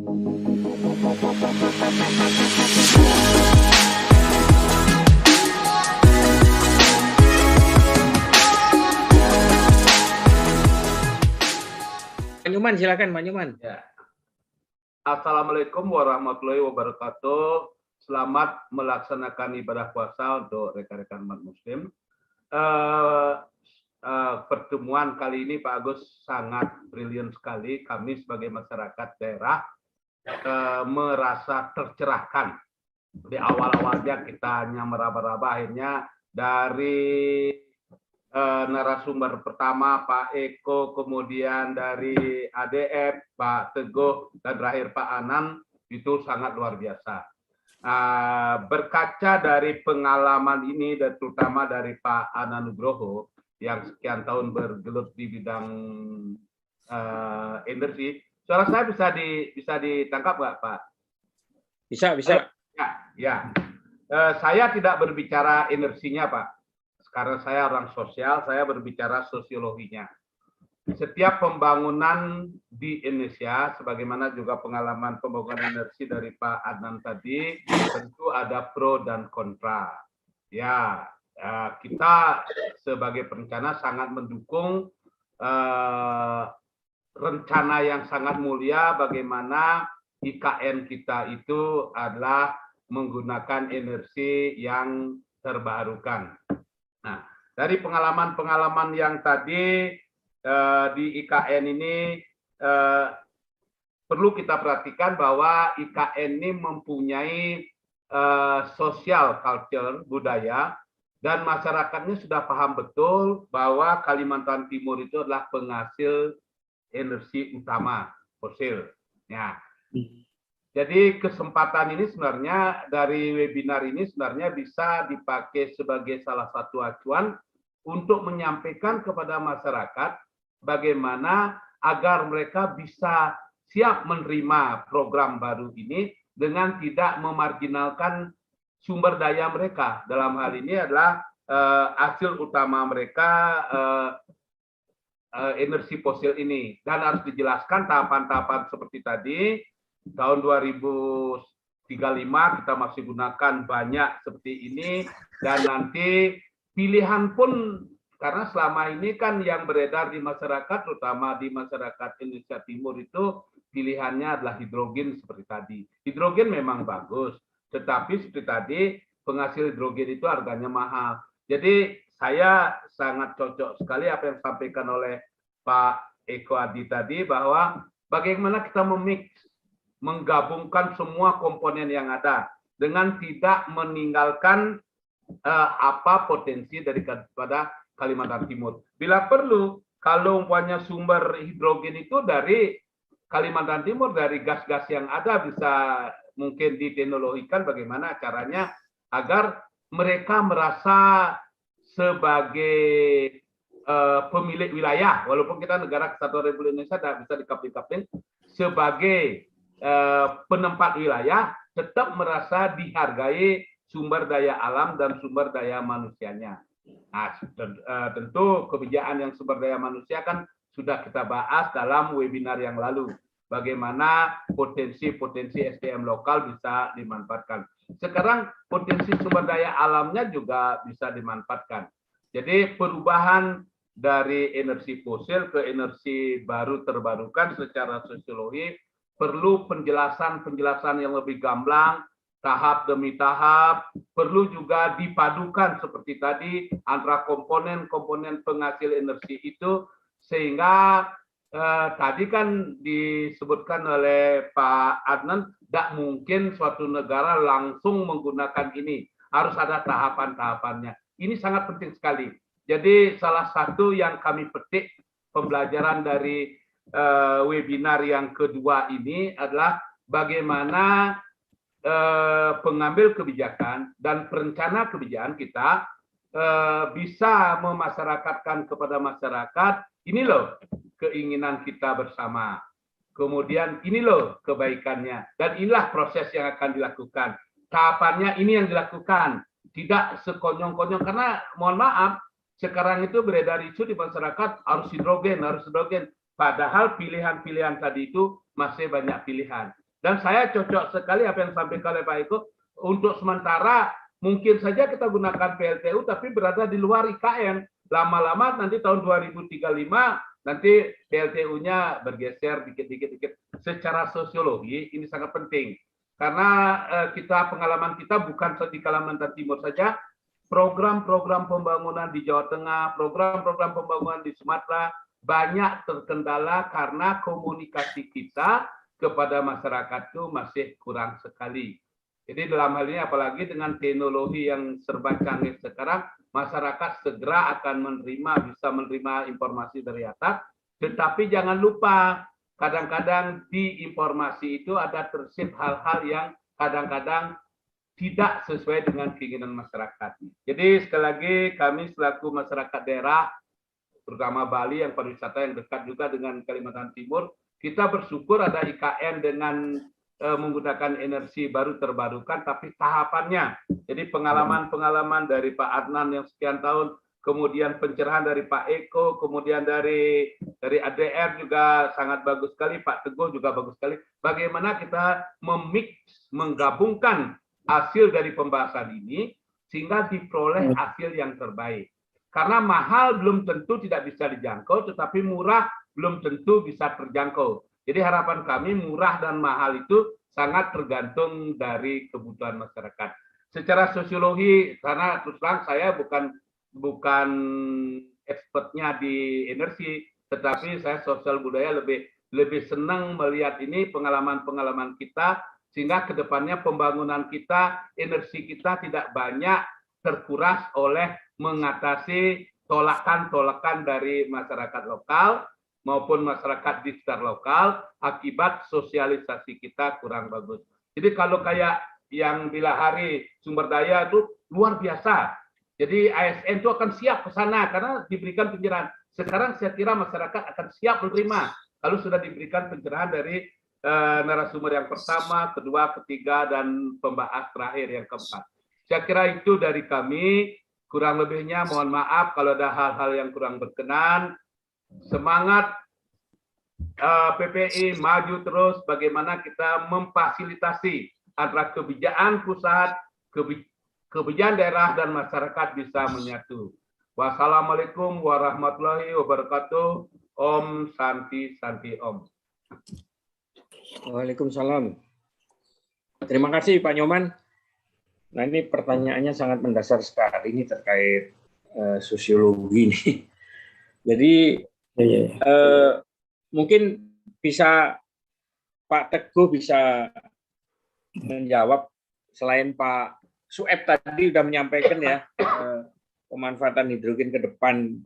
Pak Nyoman, silakan Pak Nyoman. Ya. Assalamualaikum warahmatullahi wabarakatuh. Selamat melaksanakan ibadah puasa untuk rekan-rekan umat muslim. Pertemuan kali ini Pak Agus sangat brilian sekali. Kami sebagai masyarakat daerah merasa tercerahkan. Di awal-awalnya kita hanya meraba-raba, akhirnya dari narasumber pertama Pak Eko, kemudian dari ADF Pak Teguh, dan terakhir Pak Anan, itu sangat luar biasa. Berkaca dari pengalaman ini dan terutama dari Pak Anan Nugroho yang sekian tahun bergelut di bidang energi, suara saya bisa ditangkap nggak Pak? Bisa. Ya. Saya tidak berbicara energinya Pak. Karena saya orang sosial, saya berbicara sosiologinya. Setiap pembangunan di Indonesia, sebagaimana juga pengalaman pembangunan energi dari Pak Adnan tadi, tentu ada pro dan kontra. Ya, kita sebagai perencana sangat mendukung rencana yang sangat mulia bagaimana IKN kita itu adalah menggunakan energi yang terbarukan. Nah, dari pengalaman-pengalaman yang tadi di IKN ini perlu kita perhatikan bahwa IKN ini mempunyai social culture, budaya, dan masyarakatnya sudah paham betul bahwa Kalimantan Timur itu adalah penghasil energi utama fosil. Ya. Jadi kesempatan ini sebenarnya dari webinar ini sebenarnya bisa dipakai sebagai salah satu acuan untuk menyampaikan kepada masyarakat bagaimana agar mereka bisa siap menerima program baru ini dengan tidak memarginalkan sumber daya mereka. Dalam hal ini adalah hasil utama mereka energi fosil ini. Dan harus dijelaskan tahapan-tahapan seperti tadi. Tahun 2035 kita masih gunakan banyak seperti ini, dan nanti pilihan pun, karena selama ini kan yang beredar di masyarakat, terutama di masyarakat Indonesia Timur itu pilihannya adalah hidrogen seperti tadi. Hidrogen memang bagus, tetapi seperti tadi penghasil hidrogen itu harganya mahal. Jadi saya sangat cocok sekali apa yang disampaikan oleh Pak Eko Adi tadi, bahwa bagaimana kita menggabungkan semua komponen yang ada dengan tidak meninggalkan apa potensi daripada Kalimantan Timur. Bila perlu, kalau umpamanya sumber hidrogen itu dari Kalimantan Timur, dari gas-gas yang ada, bisa mungkin diteknologikan bagaimana caranya agar mereka merasa sebagai pemilik wilayah, walaupun kita negara kesatuan Republik Indonesia tidak bisa dikapling-kapling, sebagai penempat wilayah, tetap merasa dihargai sumber daya alam dan sumber daya manusianya. Nah, tentu kebijakan yang sumber daya manusia kan sudah kita bahas dalam webinar yang lalu. Bagaimana potensi-potensi SDM lokal bisa dimanfaatkan. Sekarang potensi sumber daya alamnya juga bisa dimanfaatkan. Jadi perubahan dari energi fosil ke energi baru terbarukan secara sosiologi perlu penjelasan yang lebih gamblang, tahap demi tahap, perlu juga dipadukan seperti tadi antara komponen-komponen penghasil energi itu, sehingga tadi kan disebutkan oleh Pak Adnan, tidak mungkin suatu negara langsung menggunakan ini, harus ada tahapan-tahapannya. Ini sangat penting sekali. Jadi salah satu yang kami petik pembelajaran dari webinar yang kedua ini adalah bagaimana pengambil kebijakan dan perencana kebijakan kita bisa memasyarakatkan kepada masyarakat, ini loh keinginan kita bersama, kemudian ini loh kebaikannya, dan inilah proses yang akan dilakukan, tahapannya ini yang dilakukan, tidak sekonyong-konyong, karena mohon maaf sekarang itu beredar isu di masyarakat harus hidrogen, padahal pilihan-pilihan tadi itu masih banyak pilihan. Dan saya cocok sekali apa yang disampaikan oleh Pak Eko. Untuk sementara mungkin saja kita gunakan PLTU tapi berada di luar IKN. Lama-lama nanti tahun 2035 nanti PLTU-nya bergeser dikit-dikit. Secara sosiologi ini sangat penting. Karena pengalaman kita bukan di Kalimantan Timur saja, program-program pembangunan di Jawa Tengah, program-program pembangunan di Sumatera banyak terkendala karena komunikasi kita kepada masyarakat itu masih kurang sekali. Jadi dalam hal ini apalagi dengan teknologi yang serba canggih sekarang, masyarakat segera akan bisa menerima informasi dari atas, tetapi jangan lupa kadang-kadang di informasi itu ada terselip hal-hal yang kadang-kadang tidak sesuai dengan keinginan masyarakat. Jadi sekali lagi kami selaku masyarakat daerah, terutama Bali yang pariwisata yang dekat juga dengan Kalimantan Timur, kita bersyukur ada IKN dengan menggunakan energi baru terbarukan, tapi tahapannya. Jadi pengalaman-pengalaman dari Pak Adnan yang sekian tahun, kemudian pencerahan dari Pak Eko, kemudian dari ADR juga sangat bagus sekali, Pak Teguh juga bagus sekali. Bagaimana kita menggabungkan hasil dari pembahasan ini sehingga diperoleh hasil yang terbaik. Karena mahal belum tentu tidak bisa dijangkau, tetapi murah belum tentu bisa terjangkau. Jadi harapan kami murah dan mahal itu sangat tergantung dari kebutuhan masyarakat. Secara sosiologi, karena terus terang saya bukan expertnya di energi, tetapi saya sosial budaya lebih senang melihat ini pengalaman-pengalaman kita, sehingga kedepannya pembangunan kita, energi kita tidak banyak terkuras oleh mengatasi tolakan-tolakan dari masyarakat lokal maupun masyarakat di sekitar lokal akibat sosialisasi kita kurang bagus. Jadi kalau kayak yang Bilahari sumber daya itu luar biasa. Jadi ASN itu akan siap ke sana karena diberikan pencerahan. Sekarang saya kira masyarakat akan siap menerima kalau sudah diberikan pencerahan dari narasumber yang pertama, kedua, ketiga, dan pembahas terakhir yang keempat. Saya kira itu dari kami. Kurang lebihnya mohon maaf kalau ada hal-hal yang kurang berkenan. Semangat PPI maju terus, bagaimana kita memfasilitasi antara kebijakan pusat, kebijakan daerah, dan masyarakat bisa menyatu. Wassalamualaikum warahmatullahi wabarakatuh. Om Santi Santi Om. Waalaikumsalam. Terima kasih Pak Nyoman. Nah ini pertanyaannya sangat mendasar sekali ini terkait sosiologi nih. Jadi mungkin bisa Pak Teguh bisa menjawab selain Pak Sueb tadi sudah menyampaikan ya pemanfaatan hidrogen ke depan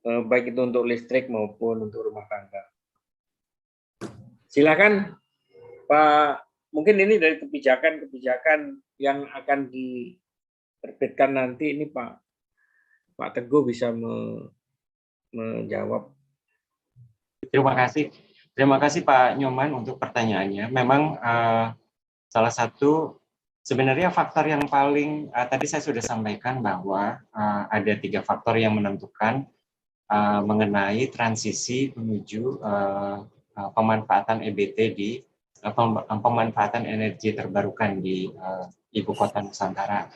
baik itu untuk listrik maupun untuk rumah tangga. Silakan Pak. Mungkin ini dari kebijakan-kebijakan yang akan diterbitkan nanti ini Pak Teguh bisa menjawab. Terima kasih Pak Nyoman untuk pertanyaannya. Memang salah satu sebenarnya faktor yang paling tadi saya sudah sampaikan bahwa ada 3 faktor yang menentukan mengenai transisi menuju pemanfaatan EBT di pemanfaatan energi terbarukan di Ibu Kota Nusantara.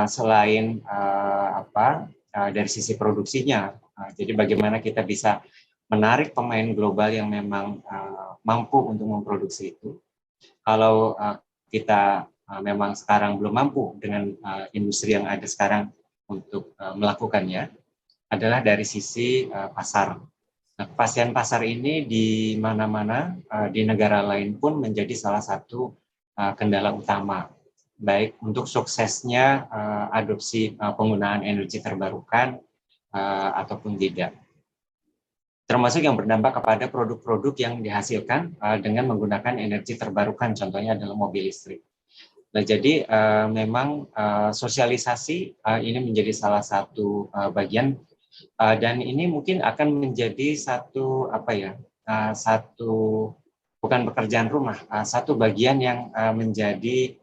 Selain dari sisi produksinya, jadi bagaimana kita bisa menarik pemain global yang memang mampu untuk memproduksi itu. Kalau kita memang sekarang belum mampu dengan industri yang ada sekarang untuk melakukannya, adalah dari sisi pasar. Nah, kepastian pasar ini di mana-mana di negara lain pun menjadi salah satu kendala utama, baik untuk suksesnya adopsi penggunaan energi terbarukan ataupun tidak. Termasuk yang berdampak kepada produk-produk yang dihasilkan dengan menggunakan energi terbarukan, contohnya adalah mobil listrik. Nah, jadi memang sosialisasi ini menjadi salah satu bagian. Dan ini mungkin akan menjadi satu bukan pekerjaan rumah, satu bagian yang menjadi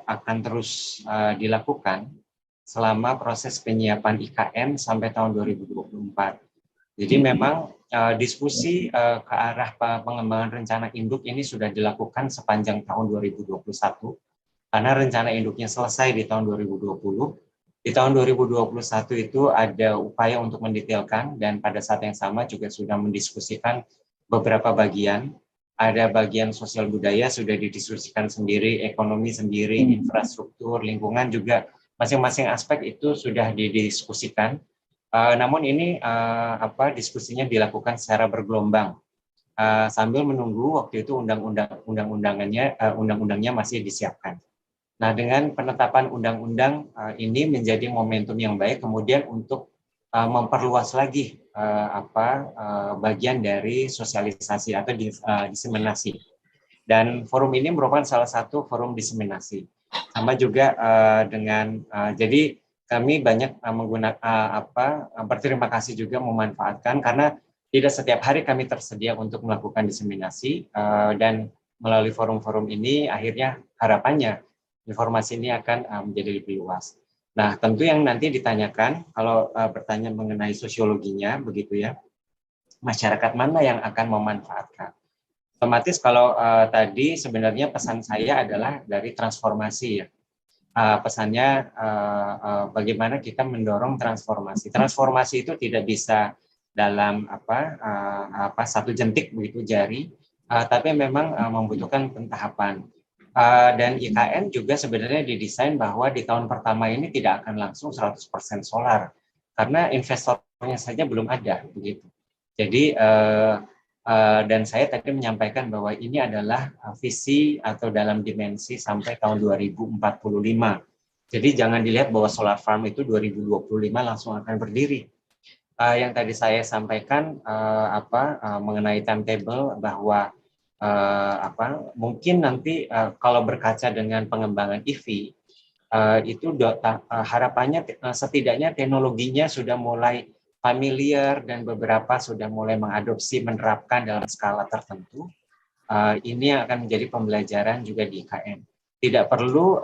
akan terus dilakukan selama proses penyiapan IKN sampai tahun 2024. Jadi memang diskusi ke arah pengembangan rencana induk ini sudah dilakukan sepanjang tahun 2021, karena rencana induknya selesai di tahun 2020. Di tahun 2021 itu ada upaya untuk mendetailkan, dan pada saat yang sama juga sudah mendiskusikan beberapa bagian. Ada bagian sosial budaya sudah didiskusikan sendiri, ekonomi sendiri, infrastruktur, lingkungan juga, masing-masing aspek itu sudah didiskusikan. Namun ini diskusinya dilakukan secara bergelombang sambil menunggu waktu itu undang-undangnya masih disiapkan. Nah, dengan penetapan undang-undang ini menjadi momentum yang baik kemudian untuk memperluas lagi bagian dari sosialisasi atau diseminasi. Dan forum ini merupakan salah satu forum diseminasi. Sama juga jadi kami banyak berterima kasih juga memanfaatkan, karena tidak setiap hari kami tersedia untuk melakukan diseminasi, dan melalui forum-forum ini akhirnya harapannya informasi ini akan menjadi lebih luas. Nah, tentu yang nanti ditanyakan kalau bertanya mengenai sosiologinya begitu ya, masyarakat mana yang akan memanfaatkan. Otomatis kalau tadi sebenarnya pesan saya adalah dari transformasi ya. Pesannya bagaimana kita mendorong transformasi. Transformasi itu tidak bisa dalam satu jentik begitu jari, tapi memang membutuhkan pentahapan. Dan IKN juga sebenarnya didesain bahwa di tahun pertama ini tidak akan langsung 100% solar, karena investornya saja belum ada begitu. Jadi dan saya tadi menyampaikan bahwa ini adalah visi atau dalam dimensi sampai tahun 2045. Jadi jangan dilihat bahwa solar farm itu 2025 langsung akan berdiri. Yang tadi saya sampaikan mengenai timetable bahwa mungkin nanti kalau berkaca dengan pengembangan EV itu harapannya setidaknya teknologinya sudah mulai familiar dan beberapa sudah mulai mengadopsi, menerapkan dalam skala tertentu. Ini akan menjadi pembelajaran juga di IKN. Tidak perlu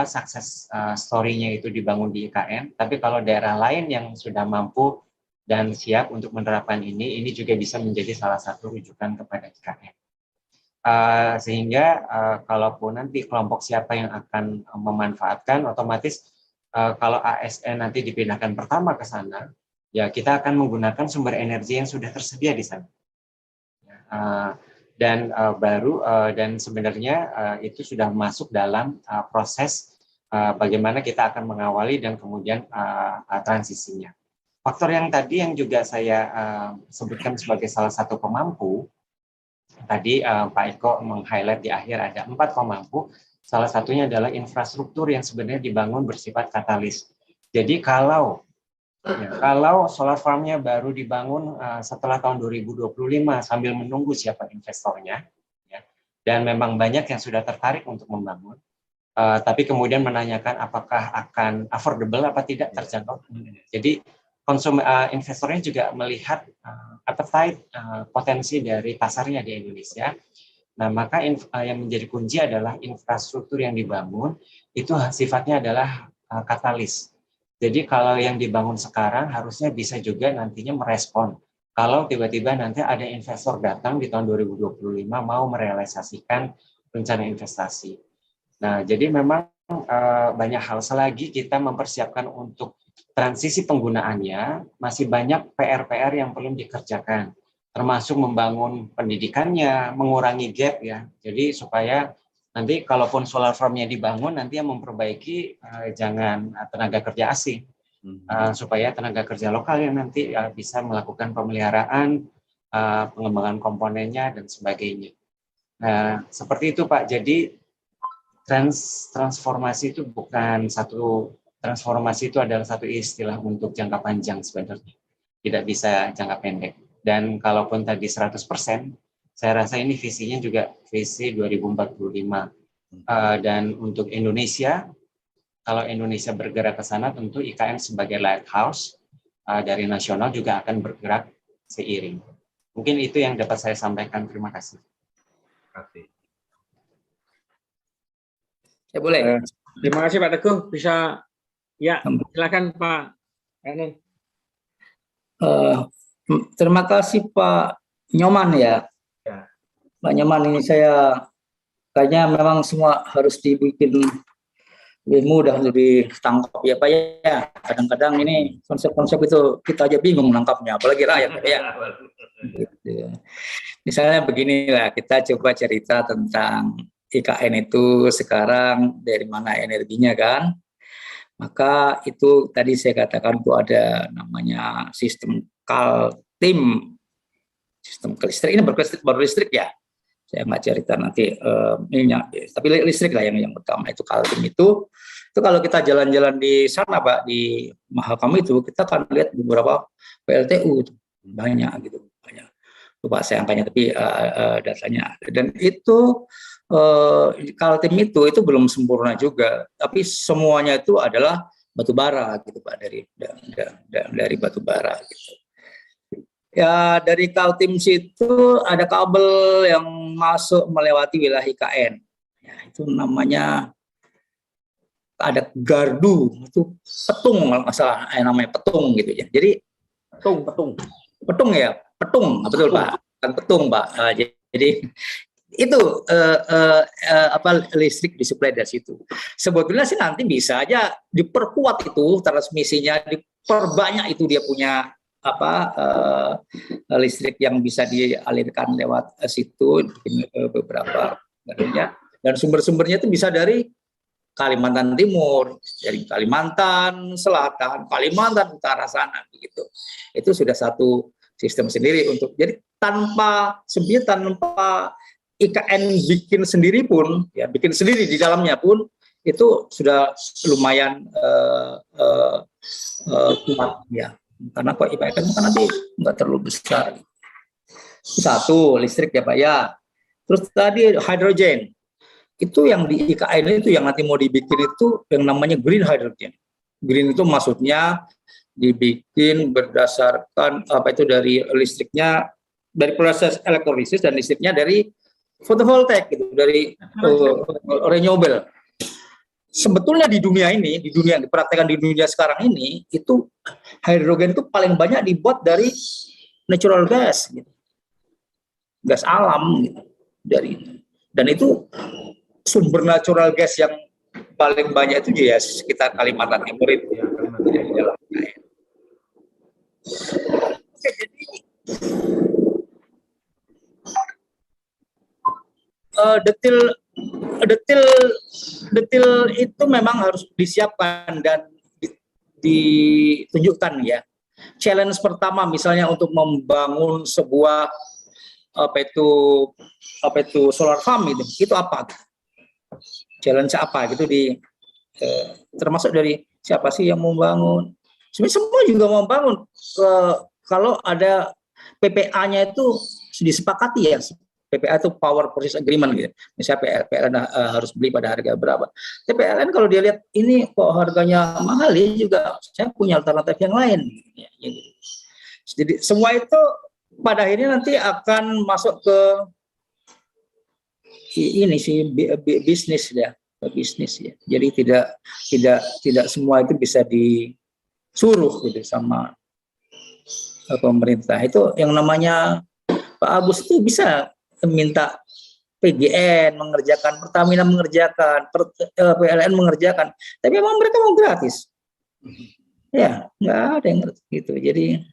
sukses story-nya itu dibangun di IKN, tapi kalau daerah lain yang sudah mampu dan siap untuk menerapkan ini juga bisa menjadi salah satu rujukan kepada IKN. Sehingga kalaupun nanti kelompok siapa yang akan memanfaatkan, otomatis kalau ASN nanti dipindahkan pertama ke sana, ya kita akan menggunakan sumber energi yang sudah tersedia di sana. Dan sebenarnya itu sudah masuk dalam proses bagaimana kita akan mengawali dan kemudian transisinya. Faktor yang tadi yang juga saya sebutkan sebagai salah satu pemampu, tadi Pak Eko meng-highlight di akhir ada 4 pemampu, salah satunya adalah infrastruktur yang sebenarnya dibangun bersifat katalis. Jadi kalau solar farm-nya baru dibangun setelah tahun 2025 sambil menunggu siapa investornya, ya, dan memang banyak yang sudah tertarik untuk membangun, tapi kemudian menanyakan apakah akan affordable apa tidak terjangkau. Jadi investornya juga melihat appetite potensi dari pasarnya di Indonesia. Nah, maka yang menjadi kunci adalah infrastruktur yang dibangun itu sifatnya adalah katalis. Jadi kalau yang dibangun sekarang harusnya bisa juga nantinya merespon. Kalau tiba-tiba nanti ada investor datang di tahun 2025 mau merealisasikan rencana investasi. Nah, jadi memang banyak hal selagi kita mempersiapkan untuk transisi penggunaannya, masih banyak PR-PR yang perlu dikerjakan. Termasuk membangun pendidikannya, mengurangi gap ya. Jadi supaya nanti kalaupun solar farm-nya dibangun, nanti yang memperbaiki jangan tenaga kerja asing, supaya tenaga kerja lokal yang nanti bisa melakukan pemeliharaan, pengembangan komponennya, dan sebagainya. Nah, seperti itu Pak. Jadi transformasi itu bukan transformasi itu adalah satu istilah untuk jangka panjang sebenarnya. Tidak bisa jangka pendek. Dan kalaupun tadi 100%, saya rasa ini visinya juga visi 2045. Dan untuk Indonesia, kalau Indonesia bergerak ke sana, tentu IKN sebagai lighthouse dari nasional juga akan bergerak seiring. Mungkin itu yang dapat saya sampaikan. Terima kasih. Terima kasih. Ya boleh. Terima kasih Pak Teguh. Bisa ya silakan Pak Enen. Terima kasih Pak Nyoman ya. Ya. Pak Nyoman, ini saya kayaknya memang semua harus dibikin lebih mudah, lebih tangkap ya Pak ya. Kadang-kadang ini konsep-konsep itu kita aja bingung nangkapnya, apalagi rakyat ya. Gitu. Misalnya beginilah, kita coba cerita tentang IKN itu sekarang dari mana energinya kan. Maka itu tadi saya katakan itu ada namanya sistem Kaltim, sistem listrik. Ini baru listrik ya. Saya nggak cerita nanti minyak, tapi listrik lah yang pertama itu Kaltim itu kalau kita jalan-jalan di sana Pak, di Mahakam itu kita akan lihat beberapa PLTU banyak gitu, banyak. Lupa saya angkanya tapi datanya. Dan itu Kaltim itu belum sempurna juga, tapi semuanya itu adalah batu bara gitu Pak, dari batu bara gitu. Ya, dari Kaltim situ ada kabel yang masuk melewati wilayah IKN. Ya, itu namanya ada gardu, itu petung kalau nggak salah, namanya petung gitu ya. Jadi petung ya, petung, betul Pak, kan petung Pak. Jadi itu listrik disuplai dari situ. Sebetulnya sih nanti bisa aja diperkuat itu transmisinya, diperbanyak itu dia punya listrik yang bisa dialirkan lewat situ beberapa dan sumber-sumbernya itu bisa dari Kalimantan Timur, dari Kalimantan Selatan, Kalimantan Utara sana begitu. Itu sudah satu sistem sendiri untuk jadi tanpa IKN bikin sendiri pun ya, bikin sendiri di dalamnya pun itu sudah lumayan kuat ya. Karena kok IKN kan nanti nggak terlalu besar. Satu, listrik ya Pak ya. Terus tadi hidrogen. Itu yang di IKN itu yang nanti mau dibikin itu yang namanya green hydrogen. Green itu maksudnya dibikin berdasarkan dari listriknya, dari proses elektrolisis dan listriknya dari fotovoltaik gitu, dari renewable. Sebetulnya di dunia dipraktekkan di dunia sekarang ini, itu hidrogen itu paling banyak dibuat dari natural gas, gitu. Gas alam, gitu. Dan itu sumber natural gas yang paling banyak itu ya sekitar Kalimantan Timur itu. Ya, detil itu memang harus disiapkan dan ditunjukkan ya. Challenge pertama misalnya untuk membangun sebuah solar farm itu apa? Challenge apa gitu termasuk dari siapa sih yang mau bangun? Sebenarnya semua juga mau bangun kalau ada PPA-nya itu disepakati ya. PPA itu Power Purchase Agreement gitu. Misalnya PLN harus beli pada harga berapa. Tapi PLN kalau dia lihat ini kok harganya mahal, ya juga saya punya alternatif yang lain. Ya, gitu. Jadi semua itu pada akhirnya nanti akan masuk ke ini sih bisnis ya, bisnis ya. Jadi tidak semua itu bisa disuruh gitu sama pemerintah. Itu yang namanya Pak Agus itu bisa minta PGN mengerjakan, Pertamina mengerjakan, PLN mengerjakan, tapi memang mereka mau gratis. Ya, nggak ada yang gitu. Jadi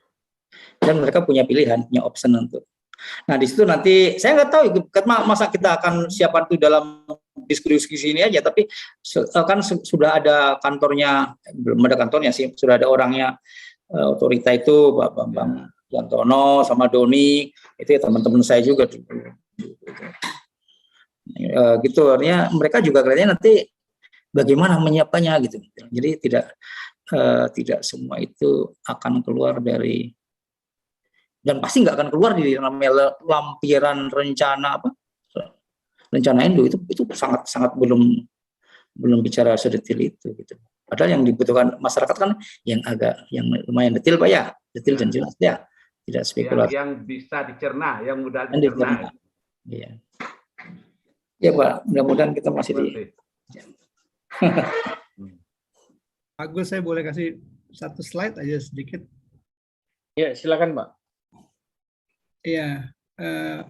dan mereka punya pilihan, punya option untuk. Nah di situ nanti saya nggak tahu masa kita akan siapkan itu dalam diskusi ini aja, tapi kan sudah ada kantornya, belum ada kantornya sih, sudah ada orangnya, otorita itu Pak Bambang Jantono sama Doni, itu ya teman-teman saya juga gitu, artinya mereka juga kelihatannya nanti bagaimana menyiapkannya gitu. Jadi tidak semua itu akan keluar dari, dan pasti nggak akan keluar di namanya lampiran rencana Indo itu sangat belum bicara sedetil itu gitu. Padahal yang dibutuhkan masyarakat kan yang lumayan detail Pak ya, detail dan jelas ya, tidak spekulasi. Yang bisa dicerna, yang mudah dicerna. Iya. Ya Pak, mudah-mudahan kita masih di. Agus, saya boleh kasih satu slide aja sedikit? Ya, silakan Pak. Iya,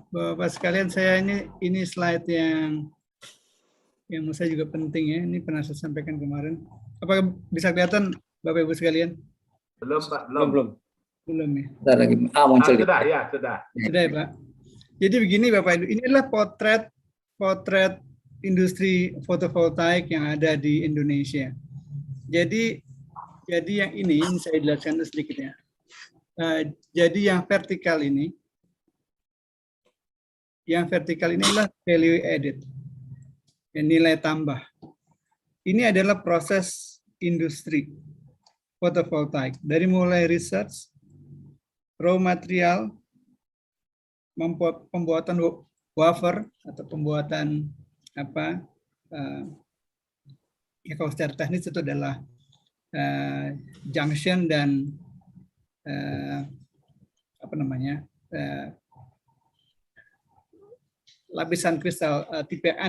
Bapak sekalian, saya ini slide yang menurut saya juga penting ya. Ini pernah saya sampaikan kemarin. Apakah bisa kelihatan Bapak Ibu sekalian? Belum, Pak. Belum. Belum ya. Bentar lagi. Muncul. Sudah, ya, sudah. Sudah ya, Pak. Jadi begini Bapak Ibu, ini adalah potret industri fotovoltaik yang ada di Indonesia. Jadi yang ini saya jelaskan sedikit ya. Jadi yang vertikal ini adalah value added, nilai tambah. Ini adalah proses industri fotovoltaik dari mulai research, raw material, pembuatan wafer atau pembuatan apa? Ya kalau secara teknis itu adalah junction dan lapisan kristal tipe A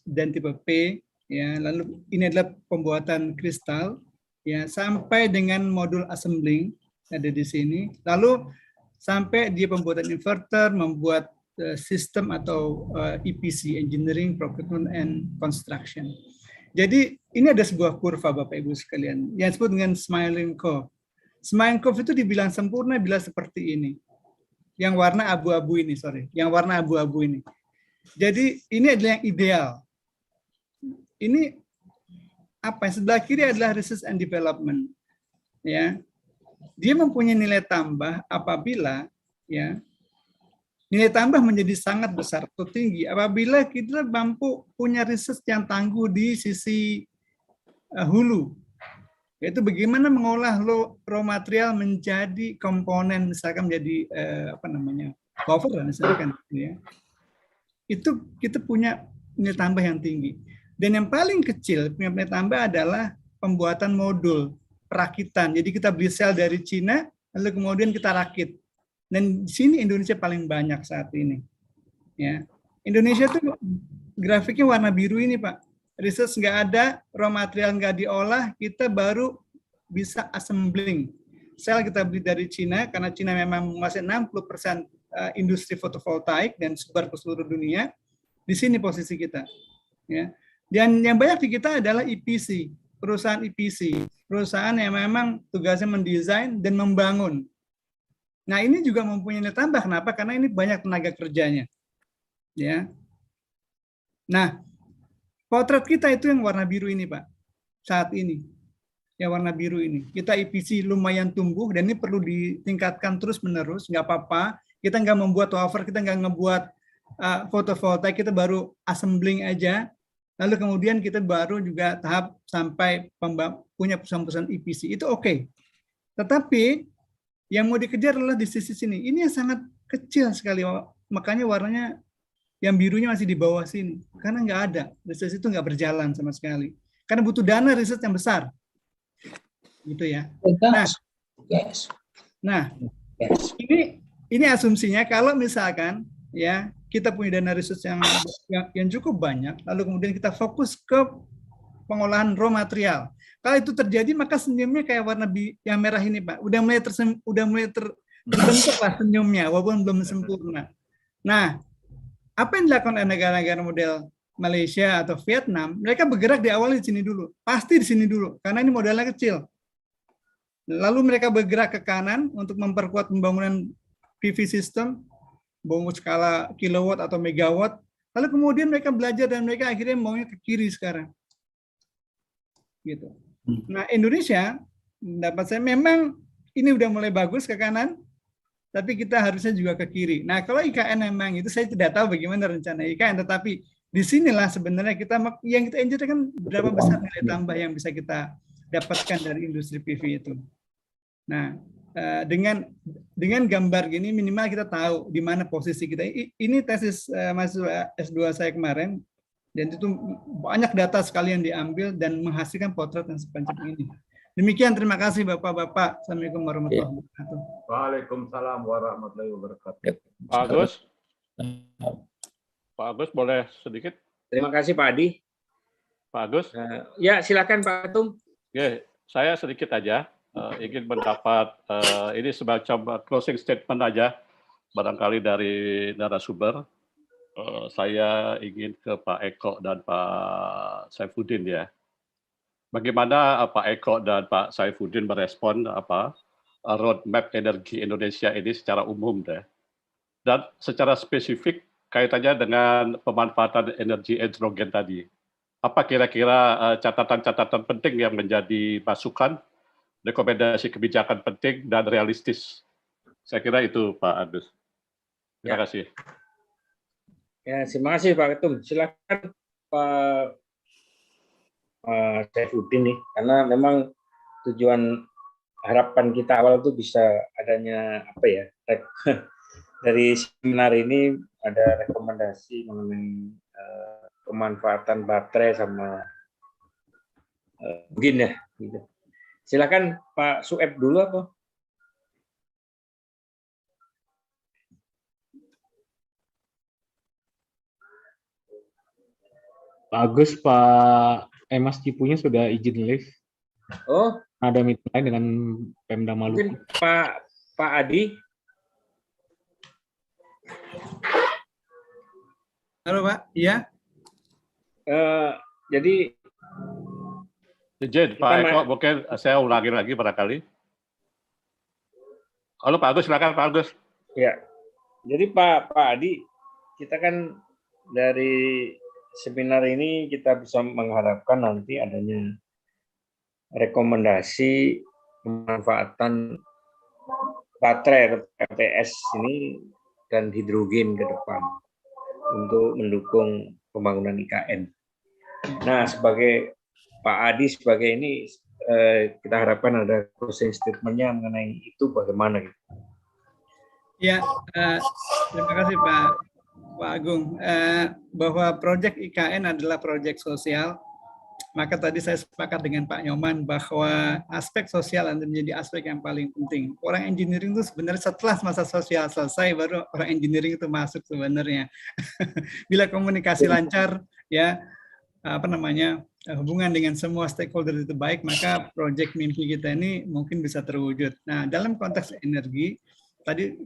dan tipe P, ya. Lalu ini adalah pembuatan kristal, ya, sampai dengan modul assembling ada di sini. Lalu sampai dia pembuatan inverter, membuat sistem atau EPC, engineering, procurement and construction. Jadi ini ada sebuah kurva Bapak Ibu sekalian yang disebut dengan smiling curve. Smiling curve itu dibilang sempurna bila seperti ini. Yang warna abu-abu ini, yang warna abu-abu ini. Jadi ini adalah yang ideal. Ini apa? Sebelah kiri adalah research and development. Ya. Dia mempunyai nilai tambah apabila, ya, nilai tambah menjadi sangat besar atau tinggi apabila kita mampu punya research yang tangguh di sisi hulu, yaitu bagaimana mengolah raw material menjadi komponen, misalkan menjadi wafer misalkan, ya. Itu kita punya nilai tambah yang tinggi. Dan yang paling kecil punya nilai tambah adalah pembuatan modul, perakitan. Jadi kita beli sel dari Cina, lalu kemudian kita rakit. Dan di sini Indonesia paling banyak saat ini. Ya, Indonesia tuh grafiknya warna biru ini, Pak. Research nggak ada, raw material nggak diolah, kita baru bisa assembling. Sel kita beli dari Cina, karena Cina memang menguasai 60% industri fotovoltaik dan sebar ke seluruh dunia. Di sini posisi kita. Ya. Dan yang banyak di kita adalah EPC, perusahaan EPC, perusahaan yang memang tugasnya mendesain dan membangun. Nah, ini juga mempunyai nilai tambah. Kenapa? Karena ini banyak tenaga kerjanya. Ya. Nah, potret kita itu yang warna biru ini, Pak. Saat ini. Ya, warna biru ini. Kita EPC lumayan tumbuh dan ini perlu ditingkatkan terus-menerus. Nggak apa-apa. Kita nggak membuat wafer, kita nggak ngebuat fotovoltaik, kita baru assembling aja. Lalu kemudian kita baru juga tahap sampai punya perusahaan-perusahaan EPC. Itu oke. Tetapi yang mau dikejar adalah di sisi sini. Ini yang sangat kecil sekali. Makanya warnanya yang birunya masih di bawah sini. Karena nggak ada. Riset itu nggak berjalan sama sekali. Karena butuh dana riset yang besar. Gitu ya. Nah, ini asumsinya kalau misalkan ya kita punya dana riset yang cukup banyak, lalu kemudian kita fokus ke pengolahan raw material. Kalau itu terjadi, maka senyumnya kayak warna yang merah ini, Pak. Udah mulai terbentuk lah senyumnya, walaupun belum sempurna. Nah, apa yang dilakukan oleh negara-negara model Malaysia atau Vietnam? Mereka bergerak di awal di sini dulu, pasti di sini dulu, karena ini modalnya kecil. Lalu mereka bergerak ke kanan untuk memperkuat pembangunan PV system, bangun skala kilowatt atau megawatt. Lalu kemudian mereka belajar dan mereka akhirnya maunya ke kiri sekarang. Gitu. Nah, Indonesia dapat saya memang ini udah mulai bagus ke kanan, tapi kita harusnya juga ke kiri. Nah, kalau IKN memang itu saya tidak tahu bagaimana rencana IKN, tetapi disinilah sebenarnya yang kita enjoy kan berapa besar nilai tambah yang bisa kita dapatkan dari industri PV itu. Nah, dengan gambar gini minimal kita tahu di mana posisi kita. Ini tesis mahasiswa S2 saya kemarin, dan itu banyak data sekali yang diambil dan menghasilkan potret yang sepanjang ini. Demikian, terima kasih Bapak-Bapak. Assalamualaikum warahmatullahi wabarakatuh. Waalaikumsalam warahmatullahi wabarakatuh. Pak Agus boleh sedikit? Terima kasih Pak Adi. Pak Agus? Ya, silakan Pak Tum. Oke, saya sedikit aja ingin mendapat ini semacam closing statement aja. barangkali dari narasumber, saya ingin ke Pak Eko dan Pak Saifuddin ya. Bagaimana Pak Eko dan Pak Saifuddin merespon roadmap energi Indonesia ini secara umum deh. Dan secara spesifik kaitannya dengan pemanfaatan energi hidrogen tadi. Apa kira-kira catatan-catatan penting yang menjadi masukan, rekomendasi kebijakan penting dan realistis? Saya kira itu Pak Agus. Terima kasih. Ya, terima kasih Pak Ketum. Silakan Pak Saifuddin nih, karena memang tujuan harapan kita awal itu bisa adanya dari seminar ini ada rekomendasi mengenai pemanfaatan baterai sama mungkin ya. Gitu. Silakan Pak Sueb dulu apa? Pak Agus, Pak Mas Cipunya sudah izin live. Oh, ada meeting lain dengan Pemda Maluku. Mungkin Pak Adi. Halo Pak, iya. Jadi izin Pak Eko, mungkin saya ulangi lagi barangkali. Halo Pak Agus, silakan Pak Agus. Ya, jadi Pak Adi, kita kan dari seminar ini kita bisa mengharapkan nanti adanya rekomendasi pemanfaatan baterai LTS ini dan hidrogen ke depan untuk mendukung pembangunan IKN. Nah, sebagai Pak Adi sebagai ini kita harapkan ada closing statement-nya mengenai itu bagaimana gitu. Ya, terima kasih Pak Agung. Bahwa proyek IKN adalah proyek sosial, maka tadi saya sepakat dengan Pak Nyoman bahwa aspek sosial adalah menjadi aspek yang paling penting. Orang engineering itu sebenarnya setelah masa sosial selesai, baru orang engineering itu masuk sebenarnya. Bila komunikasi lancar, ya hubungan dengan semua stakeholder itu baik, maka proyek mimpi kita ini mungkin bisa terwujud. Nah, dalam konteks energi, tadi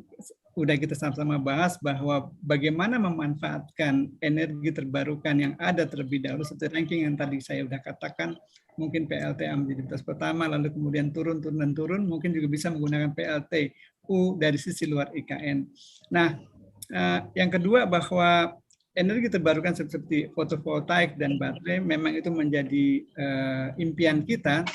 udah kita sama-sama bahas bahwa bagaimana memanfaatkan energi terbarukan yang ada terlebih dahulu, seperti ranking yang tadi saya sudah katakan, mungkin PLTA menjadi prioritas pertama, lalu kemudian turun, mungkin juga bisa menggunakan PLTU dari sisi luar IKN. Nah, yang kedua bahwa energi terbarukan seperti fotovoltaik dan baterai memang itu menjadi impian kita.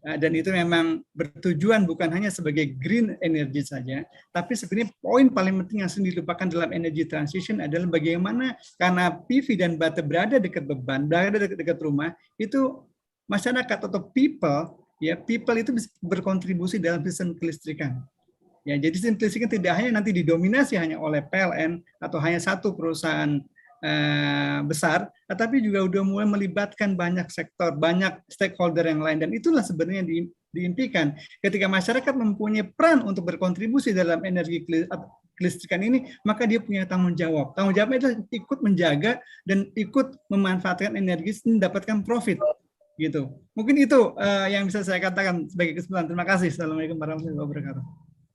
Dan itu memang bertujuan bukan hanya sebagai green energy saja, tapi sebenarnya poin paling penting yang sering dilupakan dalam energy transition adalah bagaimana karena PV dan baterai berada dekat beban, berada dekat rumah, itu masyarakat atau people itu berkontribusi dalam sistem kelistrikan. Ya, jadi sistem kelistrikan tidak hanya nanti didominasi hanya oleh PLN atau hanya satu perusahaan besar, tetapi juga sudah mulai melibatkan banyak sektor, banyak stakeholder yang lain, dan itulah sebenarnya diimpikan. Ketika masyarakat mempunyai peran untuk berkontribusi dalam energi kelistrikan ini, maka dia punya tanggung jawab. Tanggung jawabnya itu ikut menjaga dan ikut memanfaatkan energi mendapatkan profit. Gitu. Mungkin itu yang bisa saya katakan sebagai kesimpulan. Terima kasih. Assalamualaikum warahmatullahi wabarakatuh.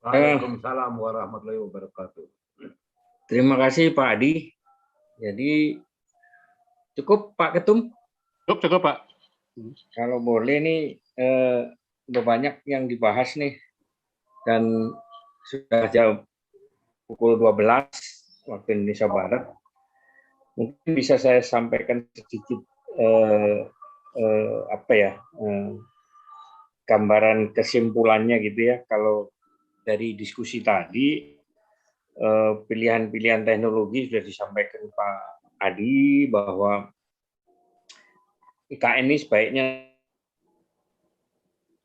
Waalaikumsalam warahmatullahi wabarakatuh. Terima kasih Pak Adi. Jadi cukup Pak Ketum? Cukup Pak. Kalau boleh nih, udah banyak yang dibahas nih, dan sudah jam pukul 12 waktu Indonesia Barat. Mungkin bisa saya sampaikan sedikit gambaran kesimpulannya gitu ya. Kalau dari diskusi tadi, pilihan-pilihan teknologi sudah disampaikan Pak Adi bahwa IKN ini sebaiknya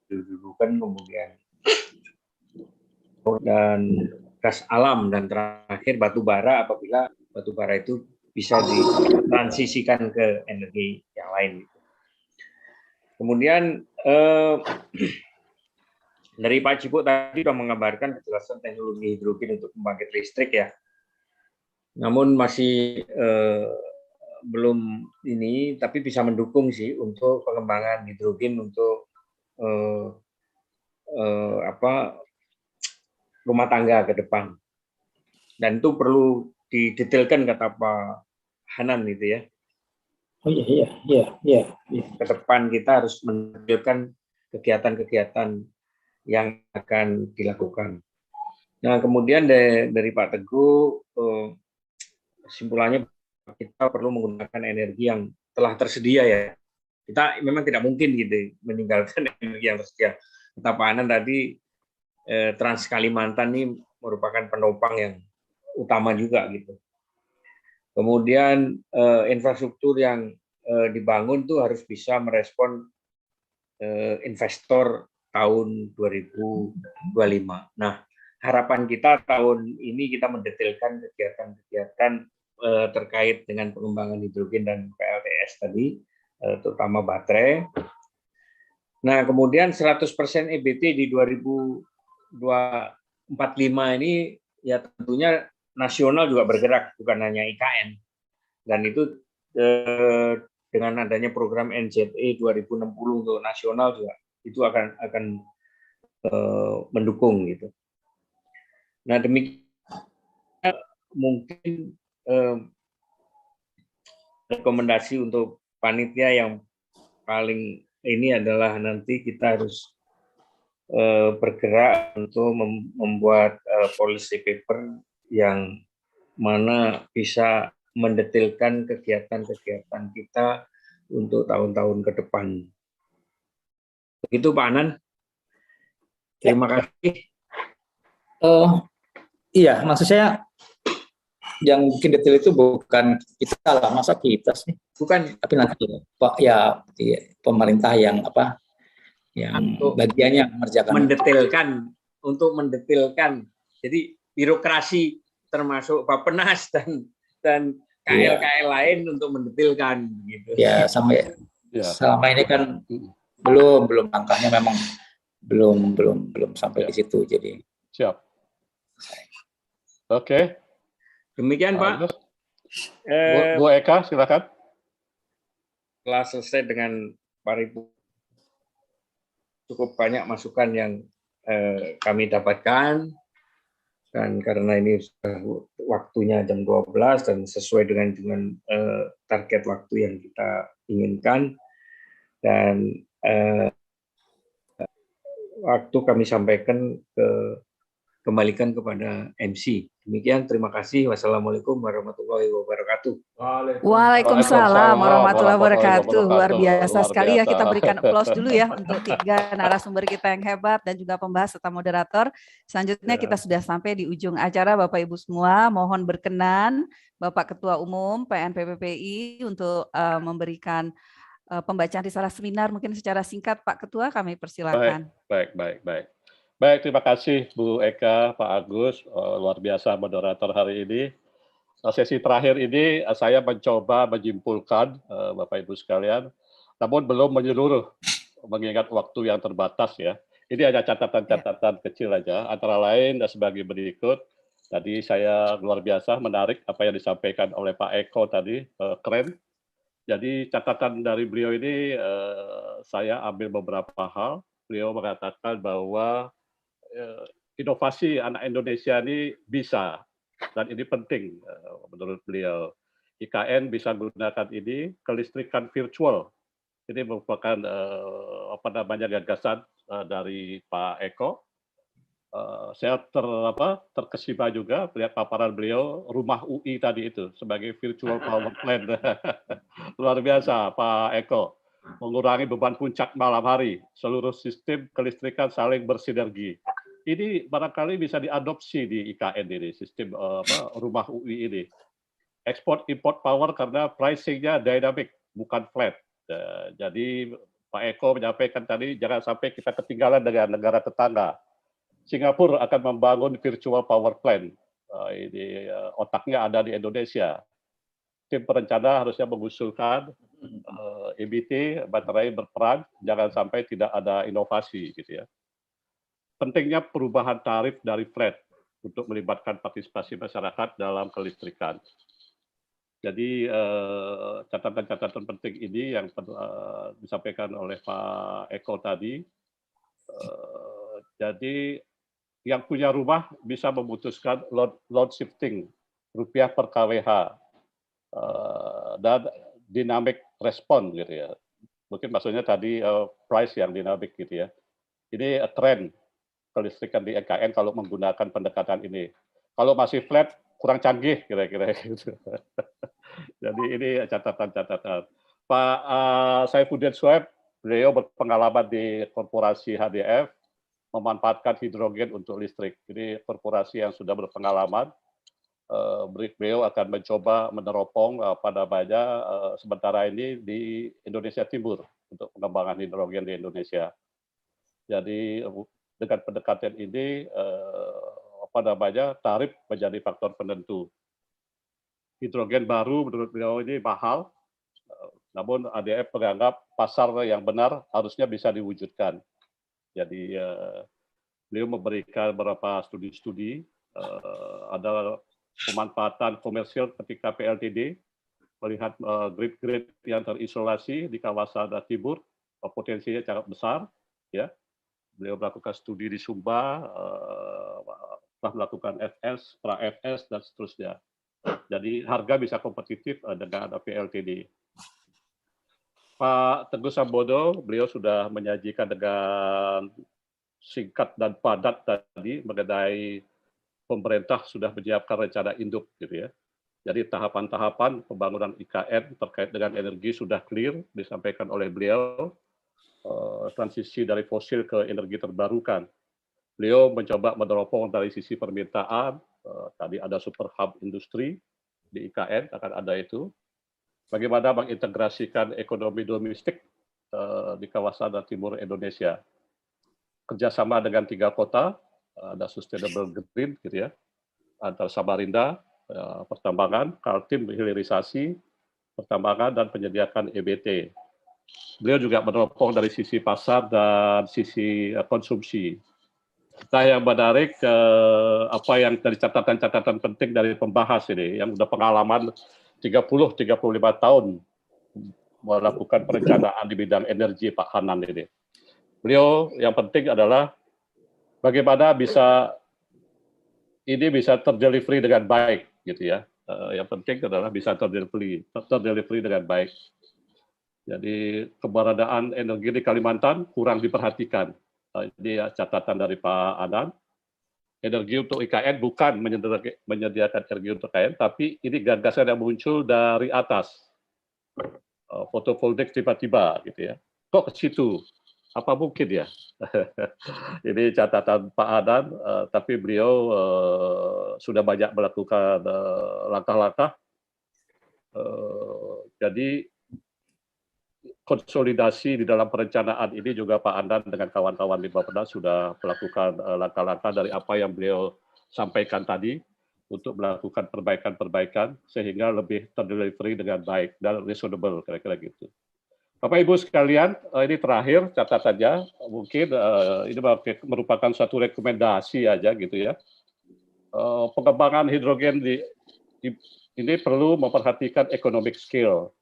didudukan, kemudian dan gas alam, dan terakhir batu bara apabila batu bara itu bisa ditransisikan ke energi yang lain. Kemudian dari Pak Cipu tadi sudah menggambarkan kejelasan teknologi hidrogen untuk pembangkit listrik ya. Namun masih belum ini, tapi bisa mendukung sih untuk pengembangan hidrogen untuk rumah tangga ke depan. Dan itu perlu didetailkan kata Pak Hanan itu ya. Oh iya. Ke depan kita harus menunjukkan kegiatan-kegiatan yang akan dilakukan. Nah, kemudian dari Pak Teguh, kesimpulannya kita perlu menggunakan energi yang telah tersedia ya. Kita memang tidak mungkin gitu meninggalkan energi yang tersedia. Kata Pak Hanan tadi, Trans Kalimantan ini merupakan penopang yang utama juga gitu. Kemudian infrastruktur yang dibangun tuh harus bisa merespon investor tahun 2025. Nah, harapan kita tahun ini kita mendetailkan kegiatan-kegiatan terkait dengan pengembangan hidrogen dan PLTS tadi, terutama baterai. Nah, kemudian 100% EBT di 2045 ini ya tentunya nasional juga bergerak, bukan hanya IKN. Dan itu dengan adanya program NZE 2060 untuk nasional juga itu akan mendukung gitu. Nah, demikian mungkin rekomendasi untuk panitia yang paling ini adalah nanti kita harus bergerak untuk membuat policy paper yang mana bisa mendetailkan kegiatan-kegiatan kita untuk tahun-tahun ke depan. Begitu Pak Anan. Terima kasih. Iya, maksud saya yang bikin detail itu bukan kita lah, masa kita sih? Bukan. Tapi nanti Pak ya pemerintah yang yang bagiannya mengerjakan. Untuk mendetailkan. Jadi birokrasi termasuk Bappenas dan KL-KL lain untuk mendetailkan gitu. Ya, sampai selama ini kan belum langkahnya memang belum sampai di situ, jadi. Siap. Oke. Demikian Pak. Bu Eka, silakan. Setelah selesai dengan paripurna, cukup banyak masukan yang kami dapatkan, dan karena ini sudah waktunya jam 12 dan sesuai dengan target waktu yang kita inginkan, dan waktu kami sampaikan kembalikan kepada MC. Demikian, terima kasih. Wassalamualaikum warahmatullahi wabarakatuh. Waalaikumsalam warahmatullahi wabarakatuh. Luar biasa sekali ya, kita berikan aplaus dulu ya untuk 3 narasumber kita yang hebat dan juga pembahas serta moderator. Selanjutnya kita sudah sampai di ujung acara Bapak Ibu semua. Mohon berkenan Bapak Ketua Umum PNPPPI untuk memberikan pembacaan risalah seminar mungkin secara singkat Pak Ketua, kami persilakan. Baik, terima kasih Bu Eka, Pak Agus, luar biasa moderator hari ini. Sesi terakhir ini saya mencoba menyimpulkan Bapak Ibu sekalian, namun belum menyeluruh mengingat waktu yang terbatas ya. Ini hanya catatan-catatan kecil aja, antara lain sebagai berikut. Tadi saya luar biasa menarik apa yang disampaikan oleh Pak Eko tadi, keren. Jadi catatan dari beliau ini saya ambil beberapa hal. Beliau mengatakan bahwa inovasi anak Indonesia ini bisa, dan ini penting menurut beliau. IKN bisa menggunakan ini, kelistrikan virtual. Ini merupakan gagasan dari Pak Eko. Saya terkesima juga melihat paparan beliau rumah UI tadi itu sebagai virtual power plant. Luar biasa Pak Eko. Mengurangi beban puncak malam hari, seluruh sistem kelistrikan saling bersinergi. Ini barangkali bisa diadopsi di IKN ini, sistem rumah UI ini. Ekspor import power karena pricing-nya dynamic, bukan flat. Jadi Pak Eko menyampaikan tadi, jangan sampai kita ketinggalan dengan negara tetangga. Singapura akan membangun virtual power plant. Ini otaknya ada di Indonesia. Tim perencana harusnya mengusulkan EBT baterai berperan, jangan sampai tidak ada inovasi gitu ya. Pentingnya perubahan tarif dari flat untuk melibatkan partisipasi masyarakat dalam kelistrikan. Jadi catatan-catatan penting ini yang disampaikan oleh Pak Eko tadi. Jadi yang punya rumah bisa memutuskan load shifting rupiah per kWh dan dynamic respon gitu ya. Mungkin maksudnya tadi price yang dinamik gitu ya. Ini tren kelistrikan di IKN kalau menggunakan pendekatan ini. Kalau masih flat kurang canggih kira-kira gitu. Jadi ini catatan-catatan. Pak Saifuddin Syuaib, beliau berpengalaman di korporasi HDF, memanfaatkan hidrogen untuk listrik. Ini korporasi yang sudah berpengalaman. Beliau akan mencoba meneropong sementara ini di Indonesia Timur untuk pengembangan hidrogen di Indonesia. Jadi dengan pendekatan ini tarif menjadi faktor penentu. Hidrogen baru menurut beliau ini mahal, namun ADF menganggap pasar yang benar harusnya bisa diwujudkan. Jadi beliau memberikan beberapa studi-studi, ada pemanfaatan komersial ketika PLTD, melihat grid-grid yang terisolasi di kawasan timur, potensinya sangat besar. Ya, beliau melakukan studi di Sumba, telah melakukan FS, pra-FS, dan seterusnya. Jadi harga bisa kompetitif dengan PLTD. Pak Teguh Sambodo, beliau sudah menyajikan dengan singkat dan padat tadi mengenai pemerintah sudah menyiapkan rencana induk gitu ya. Jadi tahapan-tahapan pembangunan IKN terkait dengan energi sudah clear disampaikan oleh beliau, transisi dari fosil ke energi terbarukan. Beliau mencoba meneropong dari sisi permintaan, tadi ada super hub industri di IKN akan ada itu. Bagaimana mengintegrasikan ekonomi domestik di kawasan timur Indonesia. Kerjasama dengan 3 kota, ada Sustainable Green gitu ya, antar Samarinda, pertambangan, Kaltim hilirisasi, pertambangan dan penyediaan EBT. Beliau juga meneropong dari sisi pasar dan sisi konsumsi. Nah, yang menarik apa yang dari catatan-catatan penting dari pembahas ini yang sudah pengalaman 30-35 tahun melakukan perencanaan di bidang energi Pak Hanan ini. Beliau yang penting adalah bagaimana bisa terdelivery dengan baik gitu ya. Yang penting adalah bisa terdelivery dengan baik. Jadi keberadaan energi di Kalimantan kurang diperhatikan. Ini catatan dari Pak Hanan. Energi untuk IKN bukan menyediakan energi untuk IKN, tapi ini gagasan yang muncul dari atas. Fotovoltaik tiba-tiba gitu ya. Kok ke situ? Apa mungkin ya? Ini catatan Pak Hanan, tapi beliau sudah banyak melakukan langkah-langkah. Jadi konsolidasi di dalam perencanaan ini juga Pak Hanan dengan kawan-kawan di Bappenas sudah melakukan langkah-langkah dari apa yang beliau sampaikan tadi untuk melakukan perbaikan-perbaikan sehingga lebih terdelivery dengan baik dan reasonable kira-kira gitu. Bapak Ibu sekalian, ini terakhir catatannya, mungkin ini merupakan satu rekomendasi aja gitu ya. Pengembangan hidrogen ini perlu memperhatikan economic scale.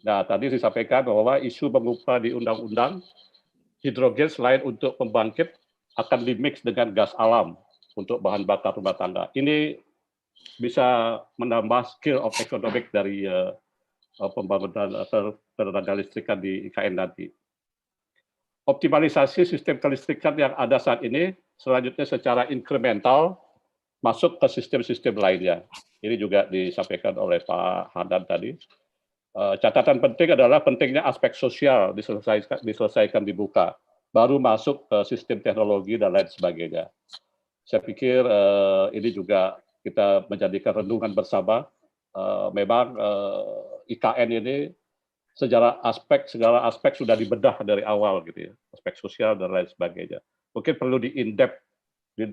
Nah, tadi disampaikan bahwa isu mengubah di undang-undang hidrogen selain untuk pembangkit akan dimix dengan gas alam untuk bahan bakar rumah tangga. Ini bisa menambah skill of economic dari pembangunan tenaga listrikan di IKN nanti. Optimalisasi sistem kelistrikan yang ada saat ini selanjutnya secara incremental masuk ke sistem-sistem lainnya. Ini juga disampaikan oleh Pak Hanan tadi. Catatan penting adalah pentingnya aspek sosial diselesaikan dibuka, baru masuk ke sistem teknologi dan lain sebagainya. Saya pikir ini juga kita menjadikan renungan bersama. Memang IKN ini segala aspek sudah dibedah dari awal gitu ya, aspek sosial dan lain sebagainya. Mungkin perlu di-in-depth,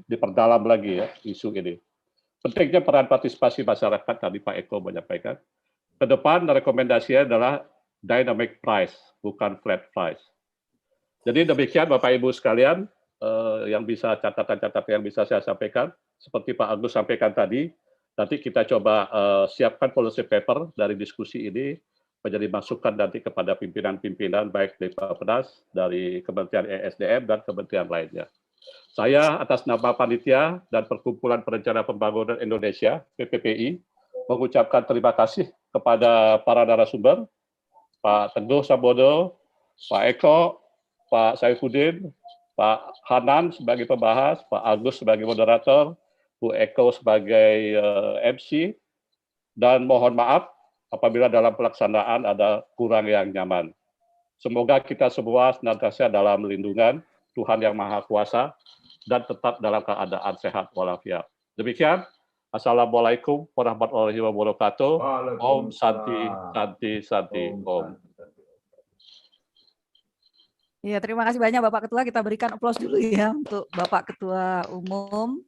diperdalam lagi ya isu ini. Pentingnya peran partisipasi masyarakat tadi Pak Eko menyampaikan. Ke depan rekomendasinya adalah dynamic price, bukan flat price. Jadi demikian Bapak Ibu sekalian, yang bisa catatan-catatan yang bisa saya sampaikan. Seperti Pak Agus sampaikan tadi, nanti kita coba siapkan policy paper dari diskusi ini, menjadi masukan nanti kepada pimpinan-pimpinan baik dari Bappenas, dari Kementerian ESDM dan kementerian lainnya. Saya atas nama Panitia dan Perkumpulan Perencana Pembangunan Indonesia, PPPI, mengucapkan terima kasih kepada para narasumber, Pak Teguh Sambodo, Pak Eko, Pak Saifuddin, Pak Hanan sebagai pembahas, Pak Agus sebagai moderator, Bu Eko sebagai MC, dan mohon maaf apabila dalam pelaksanaan ada kurang yang nyaman. Semoga kita semua senantiasa dalam lindungan Tuhan Yang Maha Kuasa dan tetap dalam keadaan sehat walafiat. Demikian, Assalamualaikum warahmatullahi wabarakatuh. Om Santi, Santi, Santi, Om. Ya, terima kasih banyak Bapak Ketua. Kita berikan aplaus dulu ya untuk Bapak Ketua Umum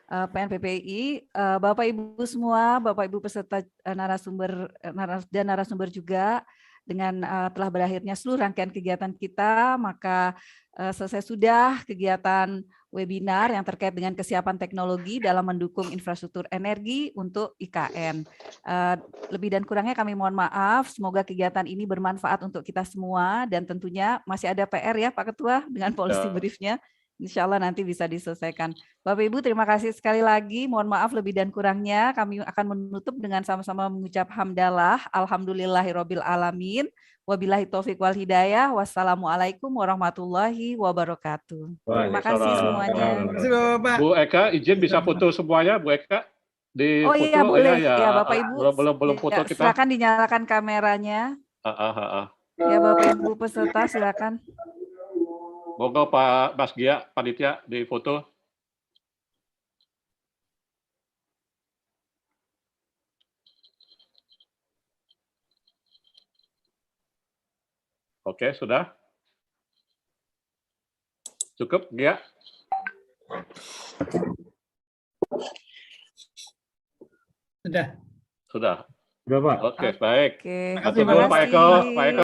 PNPPI, Bapak Ibu semua, Bapak Ibu peserta narasumber dan narasumber juga. Dengan telah berakhirnya seluruh rangkaian kegiatan kita, maka selesai sudah kegiatan webinar yang terkait dengan kesiapan teknologi dalam mendukung infrastruktur energi untuk IKN. Lebih dan kurangnya kami mohon maaf, semoga kegiatan ini bermanfaat untuk kita semua, dan tentunya masih ada PR ya Pak Ketua dengan policy briefnya. Insya Allah nanti bisa diselesaikan. Bapak Ibu terima kasih sekali lagi. Mohon maaf lebih dan kurangnya. Kami akan menutup dengan sama-sama mengucap hamdalah. Alhamdulillahirabbil alamin. Wabillahi taufik wal hidayah. Wassalamualaikum warahmatullahi wabarakatuh. Terima kasih semuanya. Terima kasih Bapak. Bu Eka, izin bisa foto semuanya, Bu Eka? Di Oh foto, iya boleh. ya, Bapak Ibu. belum foto Ya, kita. silakan dinyalakan kameranya. Ya Bapak Ibu peserta silakan. Monggo Pak Mas Gia, panitia di foto. Oke, sudah? Cukup, Gia? Sudah. Sudah. Sudah, Pak. Oke, baik. Oke, Terima terima kasih, Pak Eko. kasih. Pak Eko.